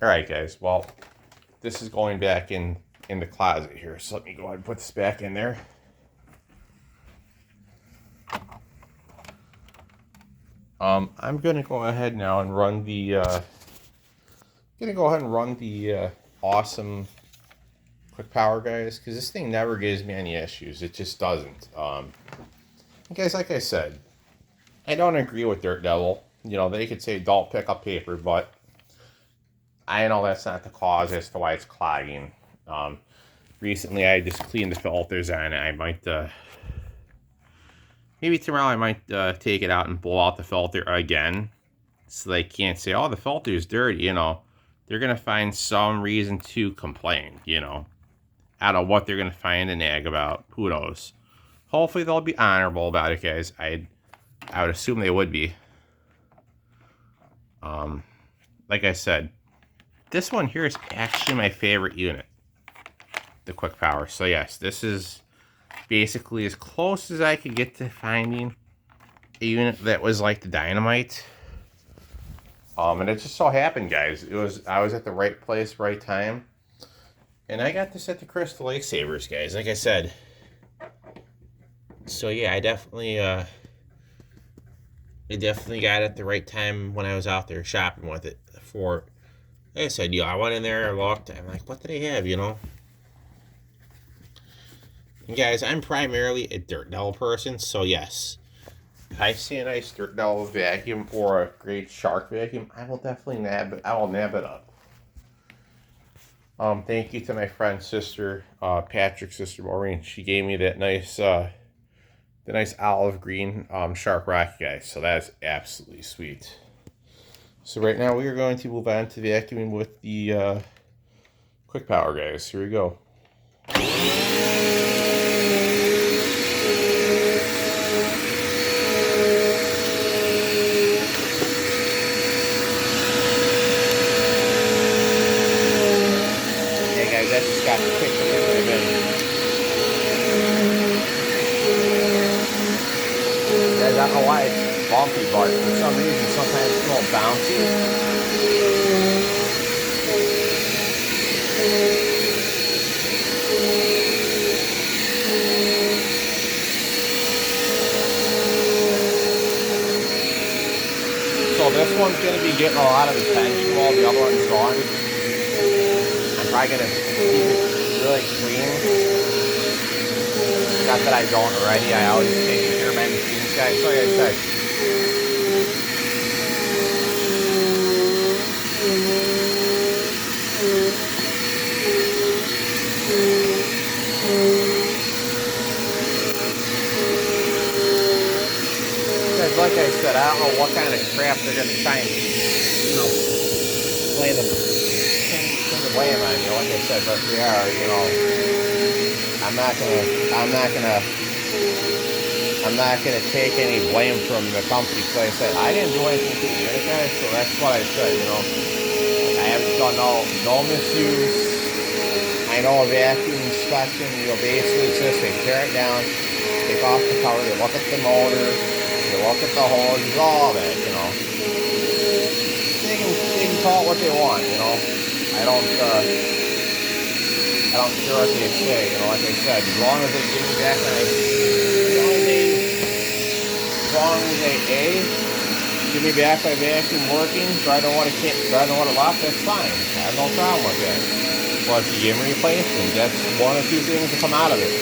Alright guys, well, this is going back in the closet here, so let me go ahead and put this back in there. I'm gonna go ahead now and run the awesome quick power, guys, because this thing never gives me any issues. It just doesn't. Guys, like I said, I don't agree with Dirt Devil. You know, they could say don't pick up paper, but I know that's not the cause as to why it's clogging. Recently I just cleaned the filters on it. I might maybe tomorrow I might take it out and blow out the filter again, so they can't say, oh, the filter's dirty. You know, they're gonna find some reason to complain. You know, I don't know what they're gonna find and nag about. Who knows? Hopefully they'll be honorable about it, guys. I would assume they would be. Like I said, this one here is actually my favorite unit, the Quick Power. So yes, this is basically as close as I could get to finding a unit that was like the Dynamite. And it just so happened, guys, I was at the right place, right time, and I got this at the Crystal Lake Savers, guys. Like I said. So yeah, I definitely got it at the right time when I was out there shopping with it. For, like I said, I went in there, I looked, I'm like, what do they have, you know? And guys, I'm primarily a Dirt Devil person, so yes, if I see a nice Dirt Devil vacuum or a great Shark vacuum, I will definitely nab it. I will nab it up. Thank you to my friend's sister, Patrick's sister Maureen. She gave me that nice, the nice olive green Shark Rocky, guys. So that's absolutely sweet. So right now we are going to move on to vacuuming with the Quick Power, guys. Here we go. Yeah, guys, that just got quick right in. Guys, I don't know why it's bumpy, but for some reason sometimes it's a little bouncy. So this one's going to be getting a lot of attention while the other one's gone. I'm probably going to keep it really clean. Not that I don't already. I always take care of my machines, guys. So like I said, like I said, I don't know what kind of crap they're going to try and, you know, play the blame on you. Like I said, but we are, you know, I'm not gonna take any blame from the company. So I said I didn't do anything to the unit, guys. So that's what I said. You know, I haven't done no misuse. I know a vacuum inspection. You know, basically it's just they tear it down, take off the cover, they look at the motor, they look at the hoses, all that. You know, they can call it what they want. You know, I don't care what they say. You know, like I said, as long as they give me back my, as long as they give me back my vacuum working, so I don't want to lock, that's fine. I have no problem with that. Well, if you give me a replacement, that's one or two things that come out of it.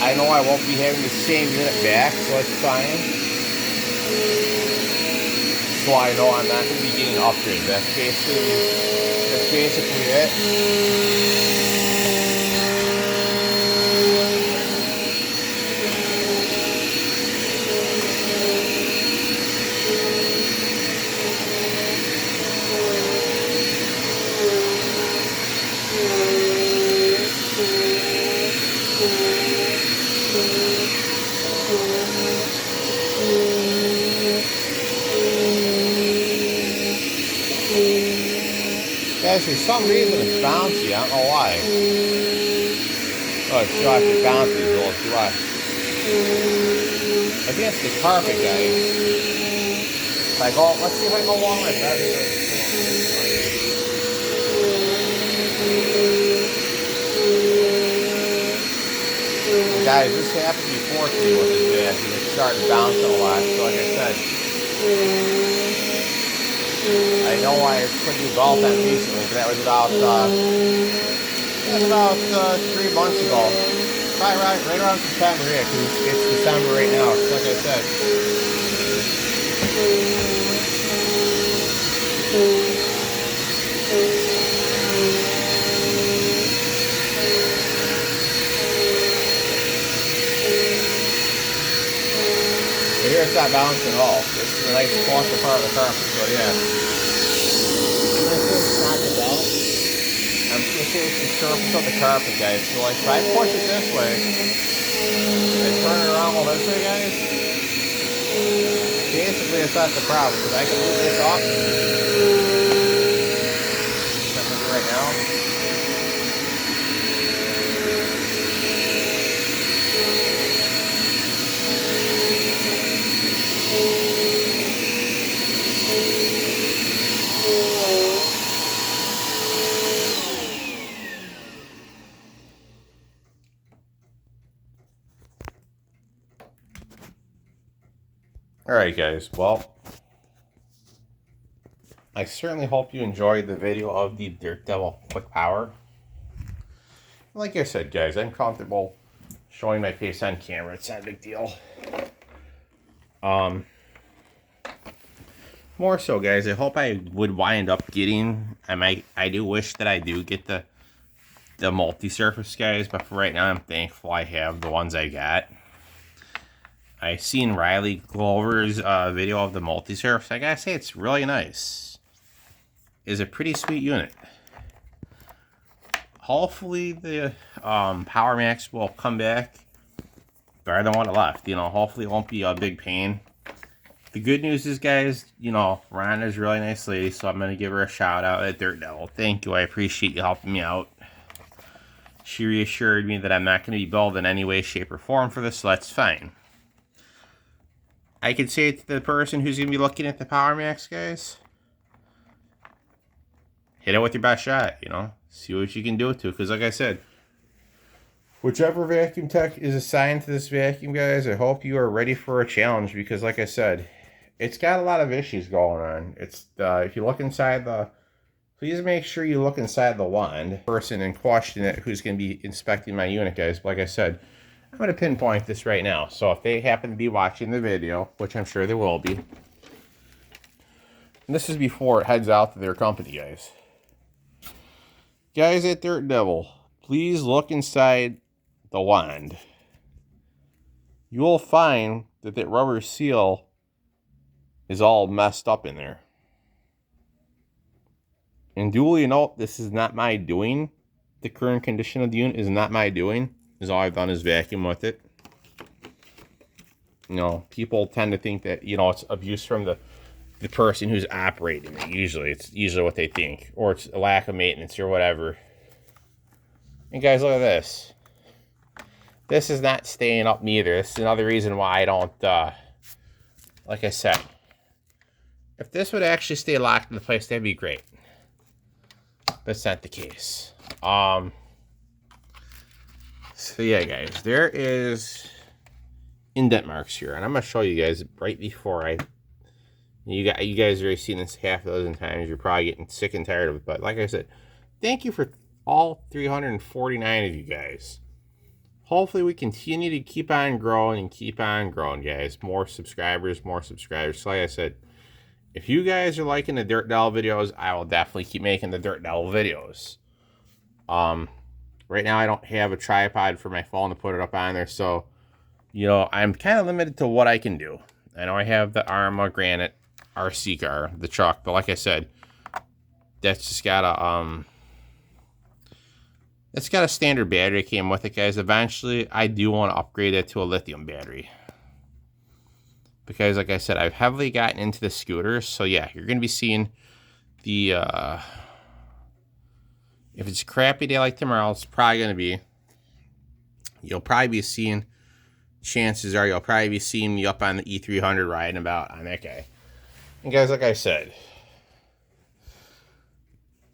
I know I won't be having the same unit back, so it's fine. So I know I'm not going to be getting upgrades. That's basically it. Guys, for some reason it's bouncy. I don't know why. Oh, it's still actually bouncy. It's a little too high. I think it's the carpet, guys. Like, oh, let's see if I can go along with that. Guys, this happened before to me with this vacuum. It started bouncing a lot. So like I said, I know I put new belt on recently, but that was about 3 months ago. Probably right around September, yeah, because it's December right now. So like I said. Here it's not bouncing at all. This is a nice flush apart of the carpet, so yeah. I'm just gonna say it's the surface of the carpet, guys. So like if I push it this way, I turn it around all this way, guys. Basically it's not the problem, because I can move this off. Right now. Alright guys, well, I certainly hope you enjoyed the video of the Dirt Devil Quick Power. Like I said guys, I'm comfortable showing my face on camera, it's not a big deal. More so guys, I hope I would wind up getting, I do wish that I do get the multi-surface guys, but for right now I'm thankful I have the ones I got. I seen Riley Glover's video of the multi-surface. I gotta say, it's really nice. It's a pretty sweet unit. Hopefully the Power Max will come back better than what it left. You know, hopefully it won't be a big pain. The good news is, guys, you know, Rhonda's a really nice lady, so I'm going to give her a shout out at Dirt Devil. Thank you. I appreciate you helping me out. She reassured me that I'm not going to be billed in any way, shape, or form for this, so that's fine. I could say to the person who's going to be looking at the Power Max, guys, hit it with your best shot, you know. See what you can do it to, because like I said, whichever vacuum tech is assigned to this vacuum, guys, I hope you are ready for a challenge, because like I said, it's got a lot of issues going on. It's if you look inside the, please make sure you look inside the wand. Person in question it who's going to be inspecting my unit, guys. But like I said, I'm going to pinpoint this right now. So if they happen to be watching the video, which I'm sure they will be, and this is before it heads out to their company, guys. Guys at Dirt Devil, please look inside the wand. You will find that that rubber seal is all messed up in there. And duly note, this is not my doing. The current condition of the unit is not my doing. Is all I've done is vacuum with it. You know, people tend to think that, you know, it's abuse from the person who's operating it. It's usually what they think. Or it's a lack of maintenance or whatever. And guys, look at this. This is not staying up neither. This is another reason why I don't, like I said, if this would actually stay locked in place, that'd be great. That's not the case. So yeah, guys, there is indent marks here, and I'm gonna show you guys right before you guys already seen this half a dozen times. You're probably getting sick and tired of it, but like I said, thank you for all 349 of you guys. Hopefully we continue to keep on growing, guys. More subscribers. So like I said, if you guys are liking the Dirt Devil videos, I will definitely keep making the Dirt Devil videos. Right now I don't have a tripod for my phone to put it up on there, so, you know, I'm kind of limited to what I can do. I know I have the Arrma Granite RC car, the truck, but like I said, that's just got a, it's got a standard battery that came with it, guys. Eventually, I do want to upgrade it to a lithium battery. Because, like I said, I've heavily gotten into the scooters. So, yeah, you're going to be seeing the, if it's a crappy day like tomorrow, it's probably going to be, you'll probably be seeing, chances are you'll probably be seeing me up on the E300 riding about on that guy. And, guys, like I said,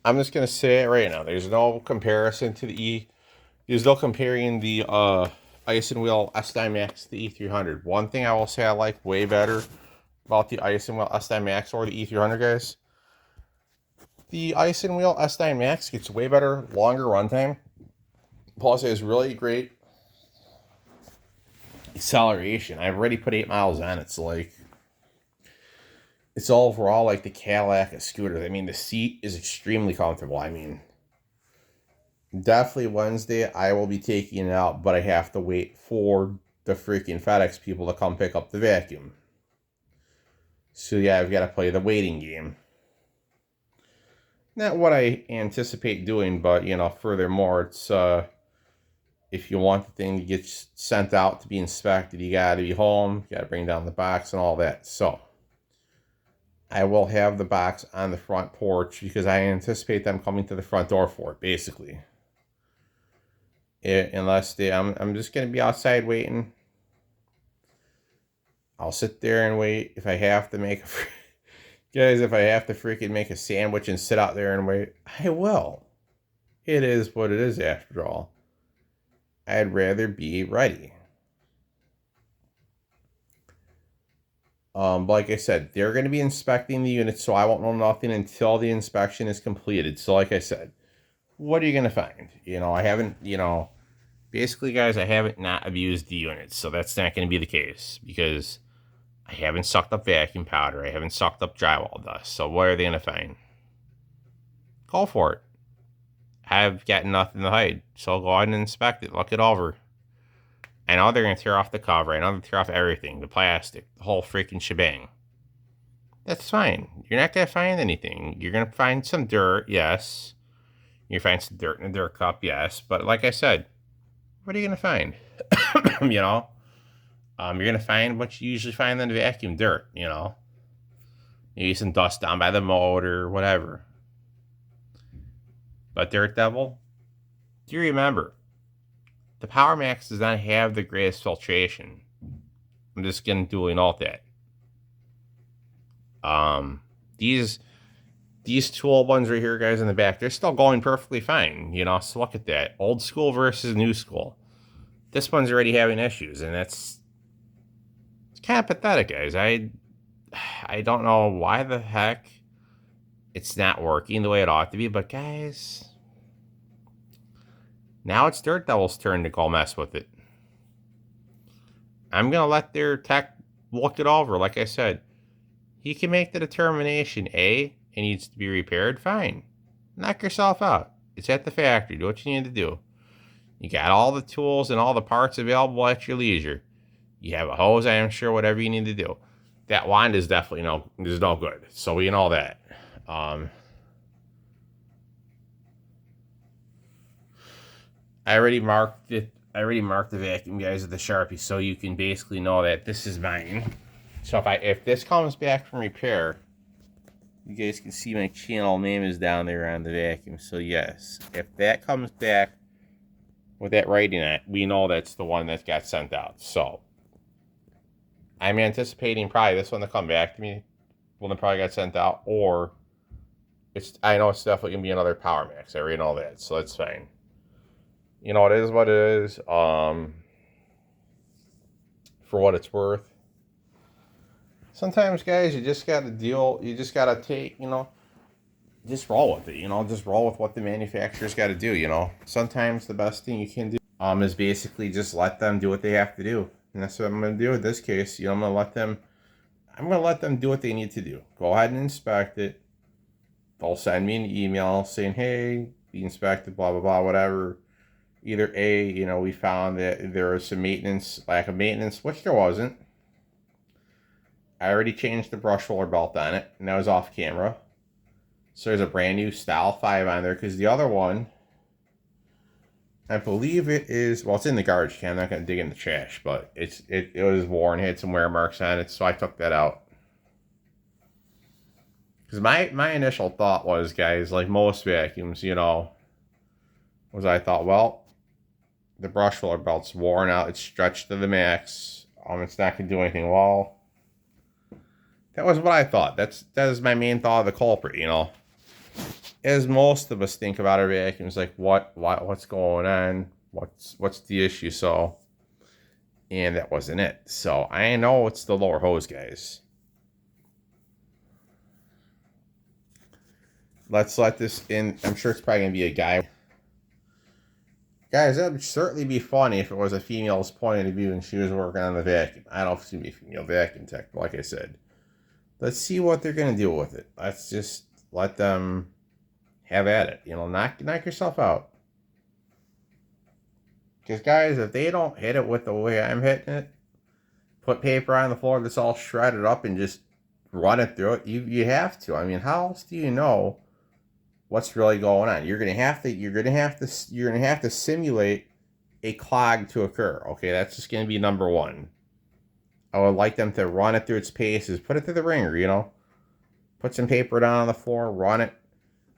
I'm just going to say it right now. There's no comparison to the there's no comparing the Ice and Wheel SDI Max, the E300. One thing I will say I like way better about the Ice and Wheel SDI Max or the E300, guys. The Ice and Wheel SDI Max gets way better, longer runtime. Plus, it has really great acceleration. I've already put 8 miles on it, so like, it's overall like the Cadillac of scooters. I mean, the seat is extremely comfortable. I mean, definitely Wednesday I will be taking it out, but I have to wait for the freaking FedEx people to come pick up the vacuum. So yeah, I've got to play the waiting game. Not what I anticipate doing, but you know, furthermore, it's if you want the thing to get sent out to be inspected, you got to be home, you got to bring down the box and all that. So I will have the box on the front porch because I anticipate them coming to the front door for it, basically. Unless I'm just going to be outside waiting. I'll sit there and wait. If I have to make guys, if I have to freaking make a sandwich and sit out there and wait, I will. It is what it is after all. I'd rather be ready. But like I said, they're going to be inspecting the unit, so I won't know nothing until the inspection is completed. So like I said, what are you going to find? You know, I haven't, you know, basically, guys, I haven't not abused the units, so that's not going to be the case because I haven't sucked up vacuum powder. I haven't sucked up drywall dust. So what are they going to find? Go for it. I've got nothing to hide, so go ahead and inspect it. Look it over. I know they're going to tear off the cover. I know they'll tear off everything, the plastic, the whole freaking shebang. That's fine. You're not going to find anything. You're going to find some dirt, yes. You're going to find some dirt in a dirt cup, yes. But like I said, what are you going to find? You know? You're going to find what you usually find in the vacuum, dirt, you know? Maybe some dust down by the motor, whatever. But Dirt Devil, do you remember? The Power Max does not have the greatest filtration. I'm just going to duly note that. These two old ones right here, guys, in the back, they're still going perfectly fine, you know? So look at that. Old school versus new school. This one's already having issues, and it's kind of pathetic, guys. I don't know why the heck it's not working the way it ought to be, but guys, now it's Dirt Devil's turn to go mess with it. I'm going to let their tech look it over. Like I said, he can make the determination, A, it needs to be repaired, fine. Knock yourself out. It's at the factory. Do what you need to do. You got all the tools and all the parts available at your leisure. You have a hose, I am sure, whatever you need to do. That wand is definitely no good. So we know that. I already marked it. I already marked the vacuum, guys, with the Sharpie, so you can basically know that this is mine. So if this comes back from repair, you guys can see my channel name is down there on the vacuum. So yes, if that comes back with that writing on it, we know that's the one that got sent out. So I'm anticipating probably this one to come back to me when it probably got sent out, or I know it's definitely gonna be another Power Max. I already know that, so that's fine. You know, it is what it is. For what it's worth. Sometimes, guys, you just gotta take, you know, just roll with it, you know, just roll with what the manufacturer's got to do, you know. Sometimes the best thing you can do is basically just let them do what they have to do. And that's what I'm going to do in this case. You know, I'm going to let them do what they need to do. Go ahead and inspect it. They'll send me an email saying, hey, be inspected, blah, blah, blah, whatever. Either A, you know, we found that there was some lack of maintenance, which there wasn't. I already changed the brush roller belt on it, and that was off camera. So there's a brand new Style 5 on there, because the other one, I believe it is, well, it's in the garbage can. I'm not going to dig in the trash, but it was worn, had some wear marks on it, so I took that out. Because my initial thought was, guys, like most vacuums, you know, was I thought, well, the brush roller belt's worn out, it's stretched to the max, it's not going to do anything. Well, that was what I thought. That is my main thought of the culprit, you know. As most of us think about our vacuums, like what's going on, what's the issue? So and that wasn't it. So I know it's the lower hose, guys. Let's let this in. I'm sure it's probably going to be a guy. Guys, that would certainly be funny if it was a female's point of view and she was working on the vacuum. I don't know if it's going to be a female vacuum tech, but like I said, let's see what they're going to do with it. Let's just let them have at it. You know, knock yourself out. Because, guys, if they don't hit it with the way I'm hitting it, put paper on the floor that's all shredded up and just run it through it, you have to. I mean, how else do you know what's really going on? You're gonna have to simulate a clog to occur. Okay, that's just gonna be number one. I would like them to run it through its paces, put it through the ringer, you know, put some paper down on the floor, run it,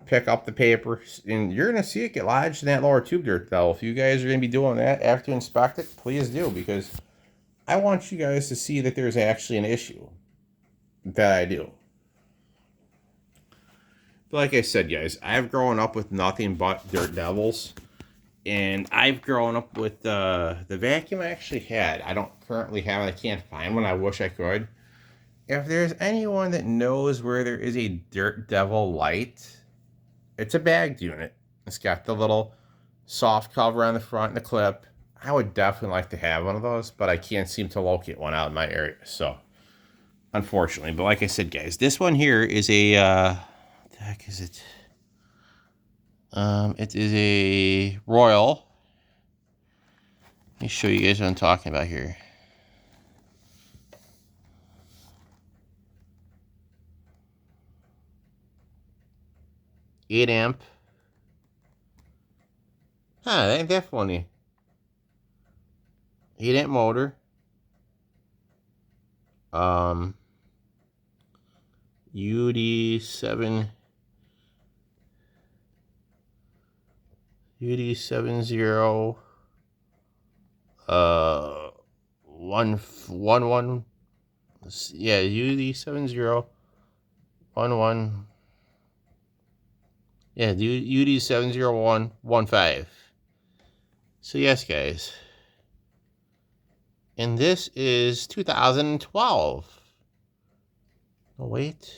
pick up the paper, and you're gonna see it get lodged in that lower tube dirt though. If you guys are gonna be doing that after you inspect it, please do, because I want you guys to see that there's actually an issue. That I do. But like I said, guys, I've grown up with nothing but Dirt Devils. And I've grown up with the vacuum I actually had. I don't currently have it. I can't find one. I wish I could. If there's anyone that knows where there is a Dirt Devil light, it's a bagged unit. It's got the little soft cover on the front and the clip. I would definitely like to have one of those, but I can't seem to locate one out in my area. So, unfortunately. But like I said, guys, this one here is a... what the heck is it? It is a Royal. Let me show you guys what I'm talking about here. Eight amp. Huh, that ain't that funny. 8 amp motor. UD70 111, yeah, UD7011, yeah, UD70115. So yes, guys, and this is 2012. Oh wait.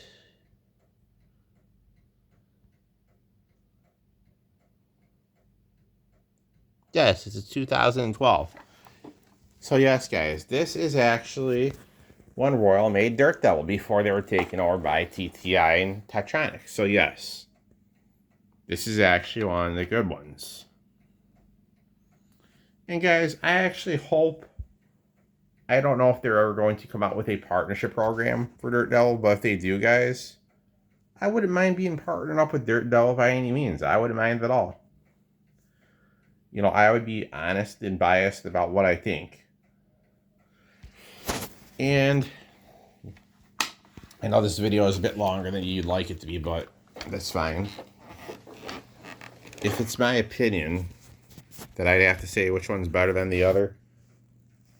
Yes, it's a 2012. So yes, guys, this is actually one Royal made Dirt Devil before they were taken over by TTI and Tektronix. So yes, this is actually one of the good ones. And guys, I actually hope, I don't know if they're ever going to come out with a partnership program for Dirt Devil, but if they do, guys, I wouldn't mind being partnered up with Dirt Devil by any means. I wouldn't mind at all. You know, I would be honest and biased about what I think. And I know this video is a bit longer than you'd like it to be, but that's fine. If it's my opinion that I'd have to say which one's better than the other,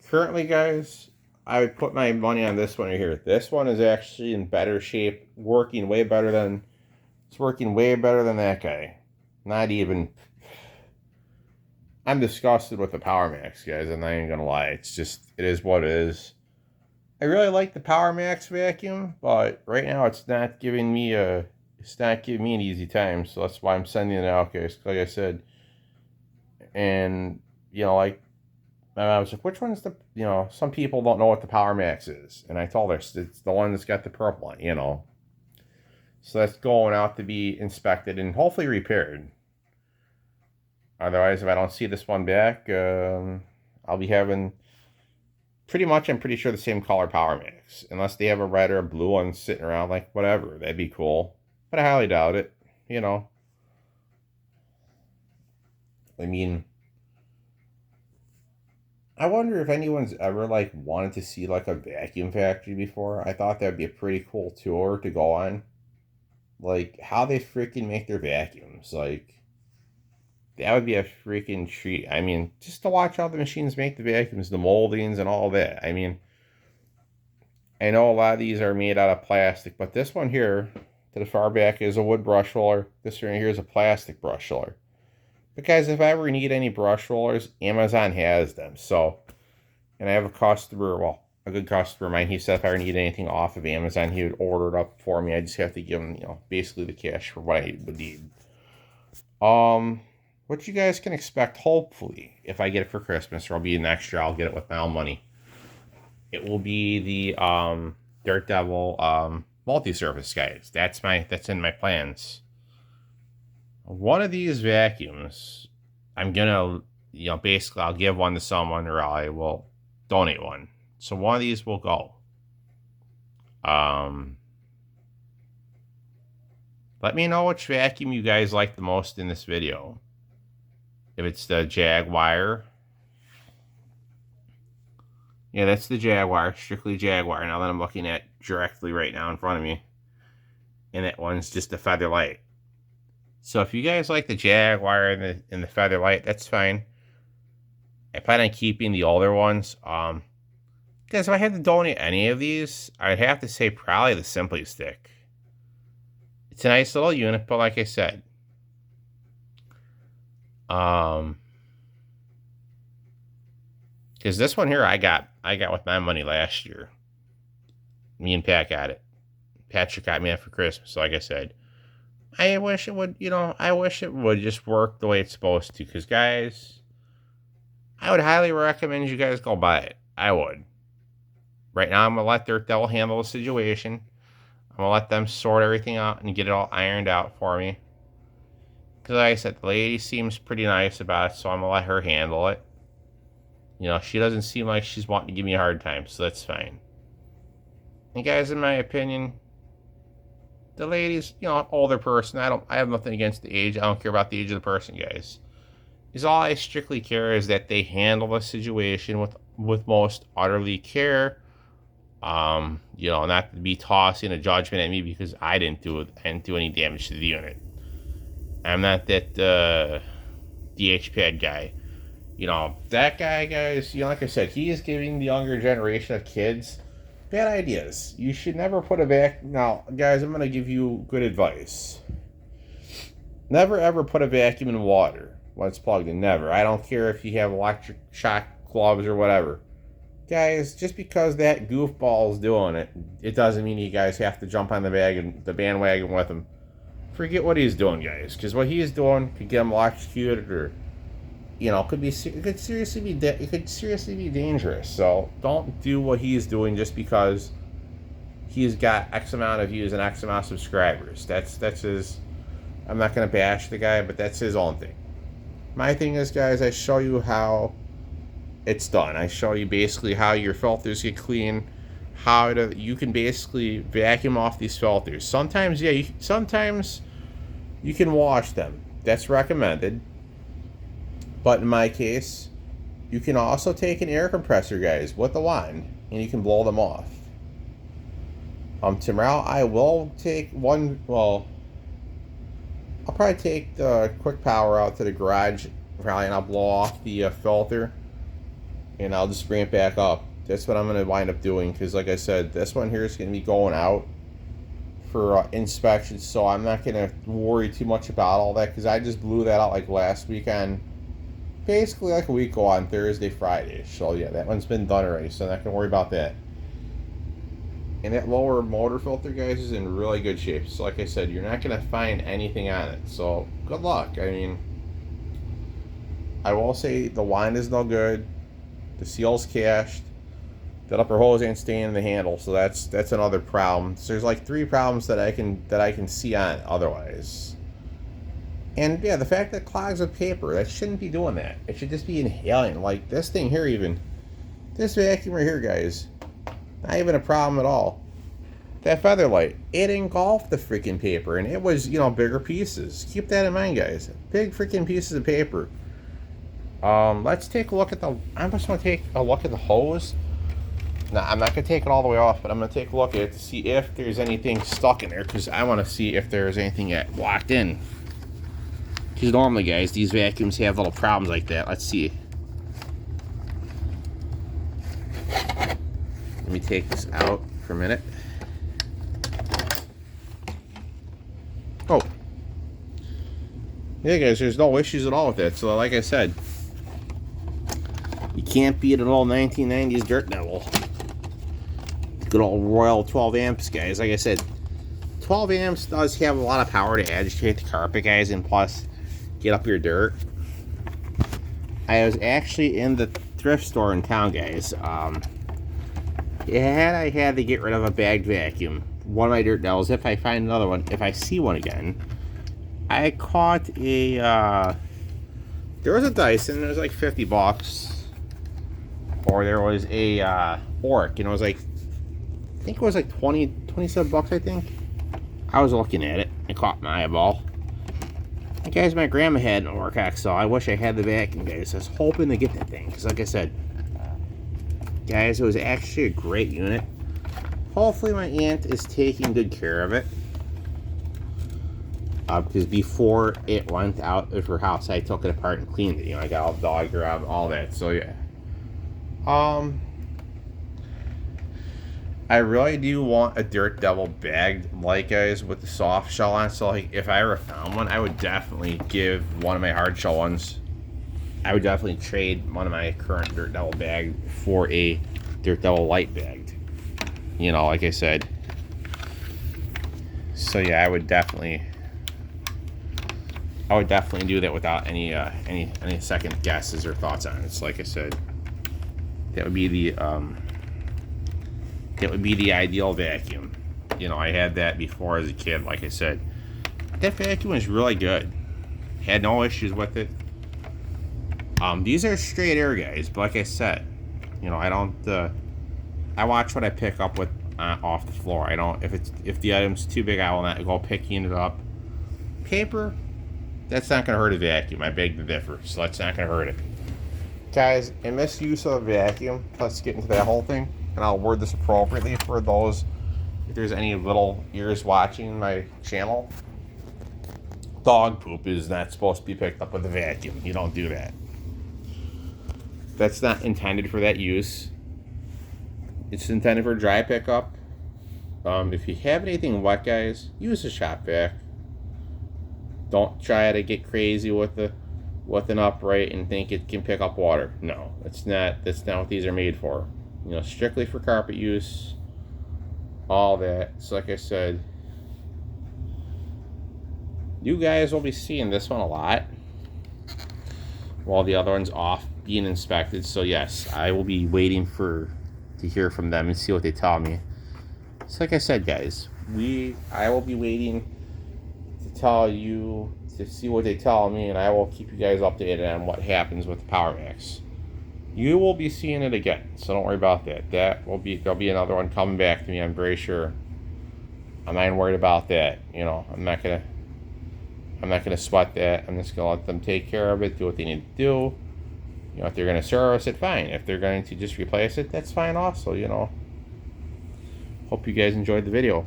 currently, guys, I would put my money on this one right here. This one is actually in better shape, working way better than that guy. Not even... I'm disgusted with the Power Max, guys. I'm not even gonna lie. It's just, it is what it is. I really like the Power Max vacuum, but right now it's not giving me an easy time. So that's why I'm sending it out, guys. Like I said, and you know, like I was like, which one's the? You know, some people don't know what the Power Max is, and I told her it's the one that's got the purple one. You know, so that's going out to be inspected and hopefully repaired. Otherwise, if I don't see this one back, I'll be having pretty much, I'm pretty sure, the same color Power Max. Unless they have a red or a blue one sitting around, like, whatever. That'd be cool. But I highly doubt it, you know. I mean, I wonder if anyone's ever, like, wanted to see, like, a vacuum factory before. I thought that'd be a pretty cool tour to go on. Like, how they freaking make their vacuums. Like, that would be a freaking treat. I mean, just to watch how the machines make the vacuums, the moldings and all that. I mean, I know a lot of these are made out of plastic, but this one here, to the far back, is a wood brush roller. This one here is a plastic brush roller. But guys, if I ever need any brush rollers, Amazon has them. So, And I have a customer, well, a good customer of mine. He said if I need anything off of Amazon, he would order it up for me. I just have to give him, you know, basically the cash for what I would need. What you guys can expect, hopefully, if I get it for Christmas, or I'll be next year, I'll get it with my own money. It will be the Dirt Devil multi-surface, guys. That's in my plans. One of these vacuums, I'm gonna, you know, basically I'll give one to someone, or I will donate one. So one of these will go. Let me know which vacuum you guys like the most in this video. If it's the Jaguar. Yeah, that's the Jaguar, strictly Jaguar, now that I'm looking at directly right now in front of me. And that one's just a Featherlight. So if you guys like the Jaguar and the Featherlight, that's fine. I plan on keeping the older ones. Because if I had to donate any of these, I'd have to say probably the Simply Stick. It's a nice little unit, but like I said, because this one here I got with my money last year. Me and Pat got it. Patrick got me that for Christmas. So like I said, I wish it would, you know, I wish it would just work the way it's supposed to. Because guys, I would highly recommend you guys go buy it. I would. Right now I'm gonna let Dirt Devil handle the situation. I'm gonna let them sort everything out and get it all ironed out for me. Because like I said, the lady seems pretty nice about it, so I'm gonna let her handle it. You know, she doesn't seem like she's wanting to give me a hard time, so that's fine. And guys, in my opinion, the lady's, you know, an older person. I have nothing against the age. I don't care about the age of the person, guys. Is all I strictly care is that they handle the situation with most utterly care. You know, not to be tossing a judgment at me because I didn't do any damage to the unit. I'm not that DH pad guy. You know, that guy, guys, you know, like I said, he is giving the younger generation of kids bad ideas. You should never put a now, guys, I'm gonna give you good advice. Never ever put a vacuum in water when it's plugged in. Never. I don't care if you have electric shock gloves or whatever. Guys, just because that goofball is doing it, it doesn't mean you guys have to jump on the bandwagon with him. Forget what he's doing, guys, because what he's doing could get him electrocuted, or, you know, it could seriously be dangerous. So don't do what he's doing just because he's got X amount of views and X amount of subscribers. That's his. I'm not gonna bash the guy, but that's his own thing. My thing is, guys, I show you how it's done. I show you basically how your filters get clean, you can basically vacuum off these filters. Sometimes, yeah, sometimes you can wash them. That's recommended. But in my case, you can also take an air compressor, guys, with a wand, and you can blow them off. Tomorrow I will take one, well, I'll probably take the quick power out to the garage, probably, and I'll blow off the filter, and I'll just bring it back up. That's what I'm going to wind up doing, because like I said, this one here is going to be going out for inspection, so I'm not going to worry too much about all that, because I just blew that out like last weekend, basically like a week ago on Thursday, Friday. So yeah, that one's been done already, so I'm not going to worry about that. And that lower motor filter, guys, is in really good shape. So like I said, you're not going to find anything on it, so good luck. I mean, I will say the wine is no good, the seal's cashed, that upper hose ain't staying in the handle, so that's another problem. So there's like 3 problems that I can see on it otherwise. And yeah, the fact that it clogs with paper, that shouldn't be doing that. It should just be inhaling. Like this thing here, even this vacuum right here, guys, not even a problem at all. That Featherlight, it engulfed the freaking paper, and it was, you know, bigger pieces. Keep that in mind, guys. Big freaking pieces of paper. Let's take a look at I'm just gonna take a look at the hose. Now, I'm not going to take it all the way off, but I'm going to take a look at it to see if there's anything stuck in there, because I want to see if there's anything locked in. Because normally, guys, these vacuums have little problems like that. Let's see. Let me take this out for a minute. Oh. Yeah, guys, there's no issues at all with it. So, like I said, you Can't beat an old 1990s Dirt Devil. Good old Royal 12 amps, guys. Like I said, 12 amps does have a lot of power to agitate the carpet, guys, and plus get up your dirt. I was actually in the thrift store in town, guys. I had to get rid of a bagged vacuum. One of my Dirt Devils. If I find another one, if I see one again, I caught a. There was a Dyson. It was like $50, or there was a Orc, and it was like, I think it was like 27 bucks. I think. I was looking at it. I caught my eyeball. And guys, my grandma had an Orc XL. I wish I had the vacuum, guys. I was hoping to get that thing, because like I said, guys, it was actually a great unit. Hopefully my aunt is taking good care of it. Because before it went out of her house, I took it apart and cleaned it. You know, I got all the dog grub, all that. So yeah. I really do want a Dirt Devil bagged light, guys, with the soft shell on. So like, if I ever found one, I would definitely give one of my hard shell ones. I would definitely trade one of my current Dirt Devil bag for a Dirt Devil light bagged. You know, like I said. So yeah, I would definitely do that without any second guesses or thoughts on it. It's like I said, that would be the ideal vacuum. You know, I had that before as a kid. Like I said, that vacuum is really good. Had no issues with it. These are straight air, guys. But like I said, you know, I don't. I watch what I pick up with off the floor. I don't. If the item's too big, I will not go picking it up. Paper, that's not gonna hurt a vacuum. I beg to differ. So that's not gonna hurt it, guys. In misuse of a vacuum, let's get into that whole thing. And I'll word this appropriately for those, if there's any little ears watching my channel. Dog poop is not supposed to be picked up with a vacuum. You don't do that. That's not intended for that use. It's intended for dry pickup. If you have anything wet, guys, use a shop vac. Don't try to get crazy with an upright and think it can pick up water. No, that's not what these are made for. You know, strictly for carpet use, all that. So like I said, you guys will be seeing this one a lot while the other one's off being inspected. So yes, I will be waiting to hear from them and see what they tell me. So like I said, guys, I will be waiting to see what they tell me, and I will keep you guys updated on what happens with the PowerMax. You will be seeing it again, so don't worry about that. There'll be another one coming back to me, I'm very sure. I'm not even worried about that. You know, I'm not gonna sweat that. I'm just gonna let them take care of it, do what they need to do. You know, if they're gonna service it, fine. If they're going to just replace it, that's fine also, you know. Hope you guys enjoyed the video.